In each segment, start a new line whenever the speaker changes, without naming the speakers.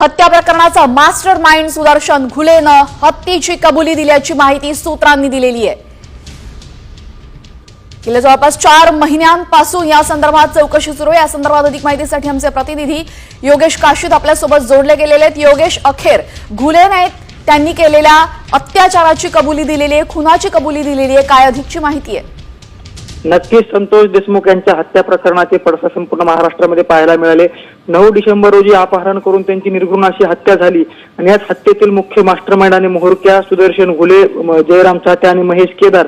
हत्या प्रकरणाचा master mind Sudarshan घुलेनं हत्येची कबुली दिल्याची माहिती सूत्रांनी दिलेली आहे। गेल्या जवळपास 4 महिन्यांपासून या संदर्भात चौकशी सुरू आहे। या संदर्भात अधिक माहितीसाठी आमचे प्रतिनिधी योगेश काशीद आपल्या सोबत जोडले गेलेले आहेत। योगेश, अखेर घुले नाहीत, त्यांनी केलेल्या अत्याचाराची कबुली दिलेली आहे, खुनाची कबुली दिलेली आहे, काय अधिकची माहिती आहे?
नक्कीच संतोष देशमुख यांच्या हत्या प्रकरणाचे पडसाद संपूर्ण महाराष्ट्रामध्ये पाहायला मिळाले। 9 डिसेंबर रोजी अपहरण करून त्यांची निर्घृण अशी हत्या झाली आणि याच हत्येतील मुख्य मास्टरमाइंड आणि म्होरक्या सुदर्शन घुले, जयराम चाटे आणि महेश केदार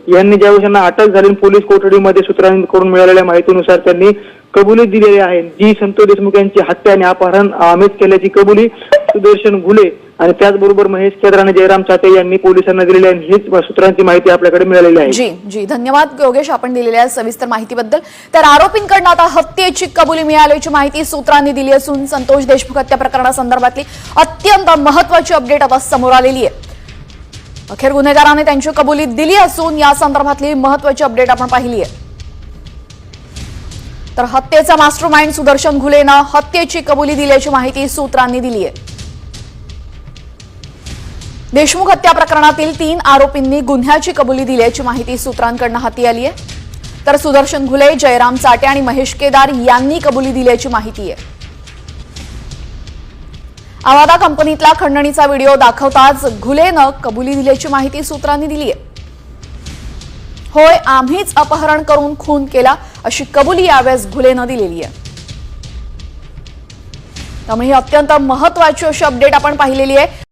यांनी ज्यावेळी त्यांना अटक झाली पोलीस कोठडीमध्ये सूत्रांकडून मिळालेल्या माहितीनुसार त्यांनी कबुली दिलेली आहे। जी संतोष देशमुख यांची हत्या आणि अपहरण आमिष केल्याची कबुली सुदर्शन घुले आणि त्याचबरोबर महेश केदार आणि जयराम चाटे यांनी पोलिसांना दिलेली आहे। हीच सूत्रांची माहिती आपल्याकडे मिळालेली आहे।
जी धन्यवाद योगेश, आपण दिलेल्या सविस्तर माहितीबद्दल। तर आरोपींकडून आता हत्येची कबुली मिळाल्याची माहिती सूत्रांनी दिली असून संतोष देशमुख हत्या प्रकरणासंदर्भातली अत्यंत महत्त्वाची अपडेट आता समोर आलेली आहे। अखेर गुन्हेगाराने त्यांची कबुली दिली असून या संदर्भातली महत्त्वाची अपडेट आपण पाहिली आहे। तर हत्येचा मास्टरमाइंड सुदर्शन घुलेनं हत्येची कबुली दिल्याची माहिती सूत्रांनी दिली आहे। देशमुख हत्या प्रकरणातील 3 आरोपींनी गुन्ह्याची कबुली दिल्याची माहिती सूत्रांकडून हाती आली आहे। तर सुदर्शन घुले, जयराम चाटे आणि महेश केदार यांनी कबुली दिल्याची माहिती आहे। आवादा कंपनीतला खंडणीचा व्हिडिओ दाखवताच घुलेनं कबुली दिल्याची माहिती सूत्रांनी दिली आहे। होय, आम्हीच अपहरण करून खून केला अशी कबुली यावेळेस घुलेनं दिलेली आहे। त्यामुळे ही अत्यंत महत्त्वाची अशी अपडेट आपण पाहिलेली आहे।